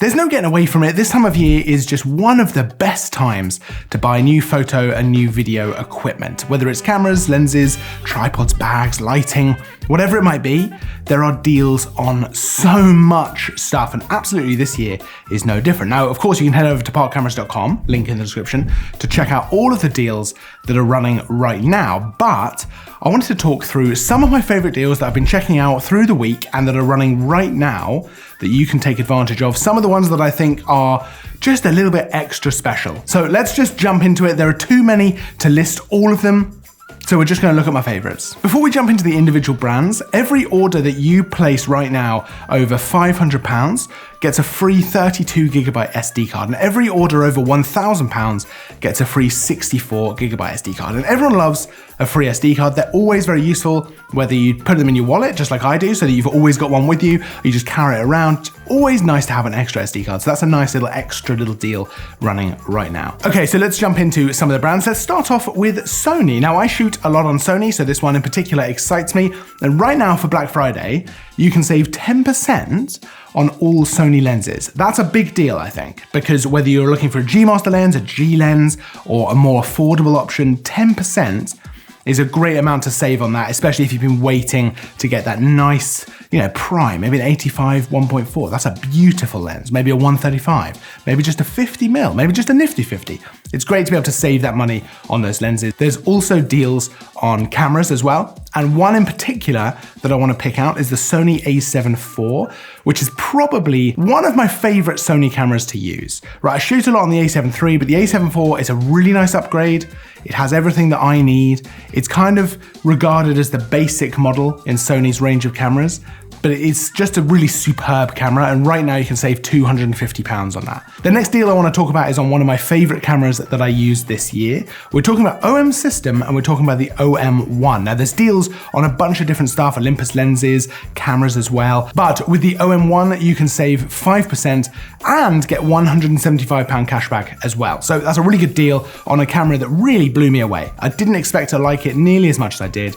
There's no getting away from it. This time of year is just one of the best times to buy new photo and new video equipment. Whether it's cameras, lenses, tripods, bags, lighting, whatever it might be, there are deals on so much stuff, and absolutely this year is no different. Now, of course, you can head over to parkcameras.com, link in the description, to check out all of the deals that are running right now. But I wanted to talk through some of my favorite deals that I've been checking out through the week and that are running right now that you can take advantage of. Some of the ones that I think are just a little bit extra special. So let's just jump into it. There are too many to list all of them, so we're just going to look at my favorites. Before we jump into the individual brands, every order that you place right now over £500 gets a free 32GB SD card, and every order over £1,000 gets a free 64GB SD card. And everyone loves a free SD card. They're always very useful, whether you put them in your wallet, just like I do, so that you've always got one with you, or you just carry it around. It's always nice to have an extra SD card. So that's a nice little extra little deal running right now. Okay, so let's jump into some of the brands. Let's start off with Sony. Now, I shoot a lot on Sony, so this one in particular excites me. And right now for Black Friday, you can save 10% on all Sony lenses. That's a big deal, I think, because whether you're looking for a G Master lens, a G lens, or a more affordable option, 10% is a great amount to save on that, especially if you've been waiting to get that nice, prime, maybe an 85 1.4. That's a beautiful lens. Maybe a 135, maybe just a 50mm, maybe just a nifty 50. It's great to be able to save that money on those lenses. There's also deals on cameras as well. And one in particular that I want to pick out is the Sony a7 IV, which is probably one of my favorite Sony cameras to use. Right, I shoot a lot on the a7 III, but the a7 IV is a really nice upgrade. It has everything that I need. It's kind of regarded as the basic model in Sony's range of cameras, but it's just a really superb camera, and right now you can save £250 on that. The next deal I want to talk about is on one of my favorite cameras that I used this year. We're talking about OM System, and we're talking about the OM1. Now, there's deals on a bunch of different stuff, Olympus lenses, cameras as well, but with the OM1, you can save 5% and get £175 cash back as well. So that's a really good deal on a camera that really blew me away. I didn't expect to like it nearly as much as I did,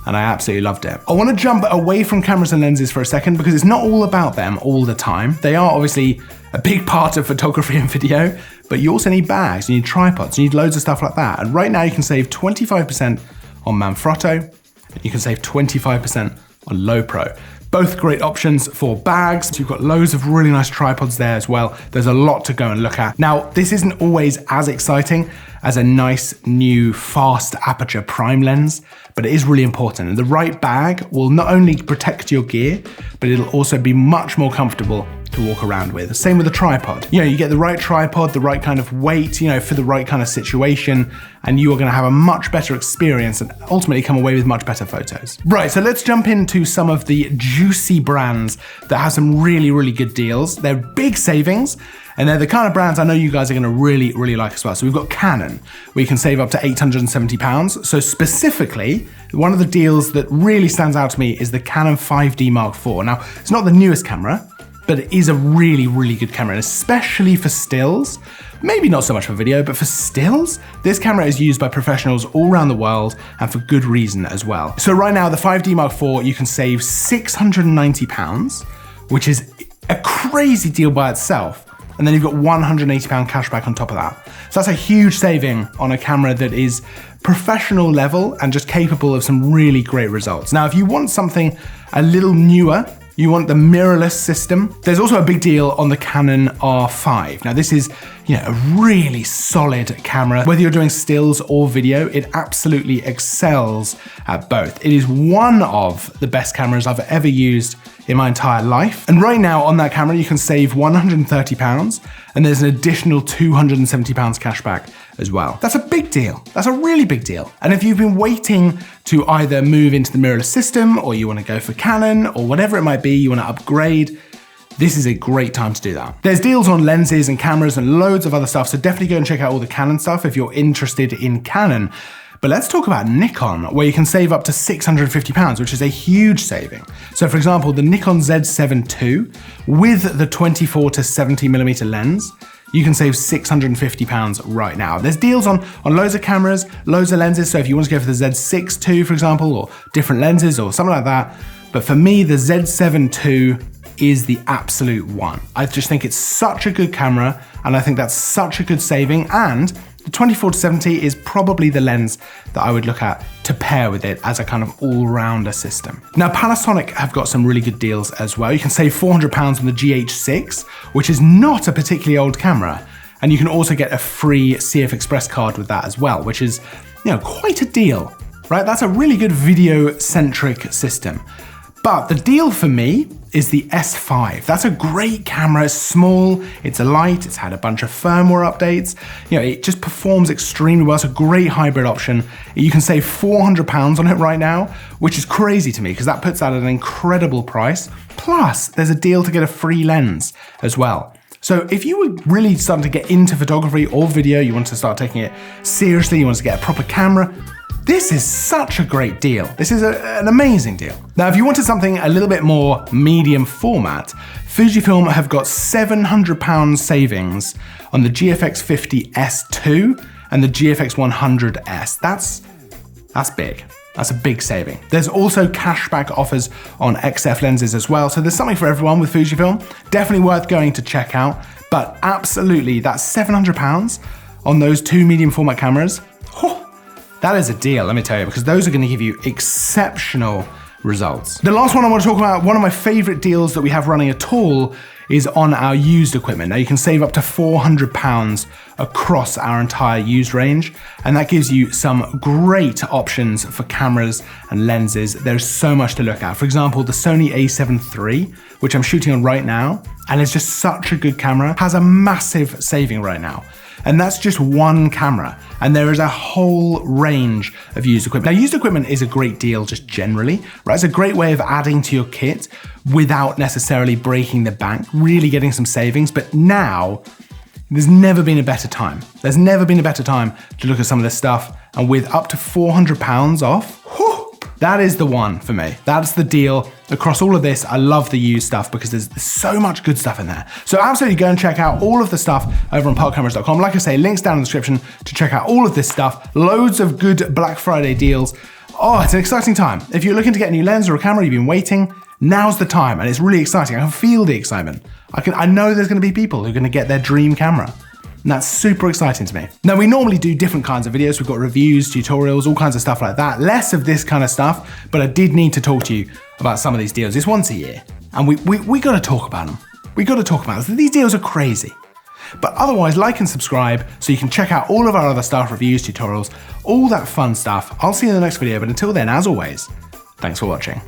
and I absolutely loved it. I want to jump away from cameras and lenses for a second because it's not all about them all the time. They are obviously a big part of photography and video, but you also need bags, you need tripods, you need loads of stuff like that. And right now you can save 25% on Manfrotto, and you can save 25% on Lowepro. Both great options for bags. You've got loads of really nice tripods there as well. There's a lot to go and look at. Now, this isn't always as exciting as a nice new fast aperture prime lens, but it is really important. And the right bag will not only protect your gear, but it'll also be much more comfortable to walk around with. Same with the tripod. You get the right tripod, the right kind of weight, for the right kind of situation, and you are gonna have a much better experience and ultimately come away with much better photos. Right, so let's jump into some of the juicy brands that have some really, really good deals. They're big savings, and they're the kind of brands I know you guys are gonna really, really like as well. So we've got Canon, where you can save up to £870. So specifically, one of the deals that really stands out to me is the Canon 5D Mark IV. Now, it's not the newest camera, but it is a really, really good camera, and especially for stills. Maybe not so much for video, but for stills, this camera is used by professionals all around the world, and for good reason as well. So right now, the 5D Mark IV, you can save £690, which is a crazy deal by itself. And then you've got £180 cash back on top of that. So that's a huge saving on a camera that is professional level and just capable of some really great results. Now, if you want something a little newer, you want the mirrorless system, there's also a big deal on the Canon R5. Now, this is a really solid camera. Whether you're doing stills or video, it absolutely excels at both. It is one of the best cameras I've ever used in my entire life. And right now on that camera, you can save £130, and there's an additional £270 cash back as well. That's a big deal. That's a really big deal. And if you've been waiting to either move into the mirrorless system, or you want to go for Canon, or whatever it might be, you want to upgrade, this is a great time to do that. There's deals on lenses and cameras and loads of other stuff, so definitely go and check out all the Canon stuff if you're interested in Canon. But let's talk about Nikon, where you can save up to £650, which is a huge saving. So for example, the Nikon Z7 II with the 24 to 70mm lens, you can save £650 right now. There's deals on loads of cameras, loads of lenses. So if you want to go for the Z6 II, for example, or different lenses or something like that. But for me, the Z7 II is the absolute one. I just think it's such a good camera, and I think that's such a good saving, and the 24-70 is probably the lens that I would look at to pair with it as a kind of all-rounder system. Now, Panasonic have got some really good deals as well. You can save £400 on the GH6, which is not a particularly old camera, and you can also get a free CF Express card with that as well, which is, you know, quite a deal, right? That's a really good video-centric system. But the deal for me is the S5. That's a great camera. It's small, it's light, it's had a bunch of firmware updates. You know, it just performs extremely well. It's a great hybrid option. You can save £400 on it right now, which is crazy to me because that puts that at an incredible price. Plus, there's a deal to get a free lens as well. So if you were really starting to get into photography or video, you want to start taking it seriously, you want to get a proper camera, this is such a great deal. This is an amazing deal. Now, if you wanted something a little bit more medium format, Fujifilm have got £700 savings on the GFX 50S2 and the GFX 100S. That's big. That's a big saving. There's also cashback offers on XF lenses as well, so there's something for everyone with Fujifilm. Definitely worth going to check out, but absolutely, that's £700 on those two medium format cameras. That is a deal, let me tell you, because those are going to give you exceptional results. The last one I want to talk about, one of my favorite deals that we have running at all, is on our used equipment. Now, you can save up to £400 across our entire used range, and that gives you some great options for cameras and lenses. There's so much to look at. For example, the Sony a7 III, which I'm shooting on right now, and it's just such a good camera, has a massive saving right now. And that's just one camera. And there is a whole range of used equipment. Now, used equipment is a great deal just generally, right? It's a great way of adding to your kit without necessarily breaking the bank, really getting some savings. But now, there's never been a better time. There's never been a better time to look at some of this stuff. And with up to £400 off, whew, that is the one for me. That's the deal across all of this. I love the used stuff because there's so much good stuff in there. So absolutely go and check out all of the stuff over on parkcameras.com. Like I say, links down in the description to check out all of this stuff. Loads of good Black Friday deals. Oh, it's an exciting time. If you're looking to get a new lens or a camera, you've been waiting, now's the time. And it's really exciting. I can feel the excitement. I know there's going to be people who are going to get their dream camera. And that's super exciting to me. Now, we normally do different kinds of videos. We've got reviews, tutorials, all kinds of stuff like that. Less of this kind of stuff, but I did need to talk to you about some of these deals. It's once a year, and we got to talk about them. We got to talk about them. These deals are crazy. But otherwise, like and subscribe so you can check out all of our other stuff, reviews, tutorials, all that fun stuff. I'll see you in the next video, but until then, as always, thanks for watching.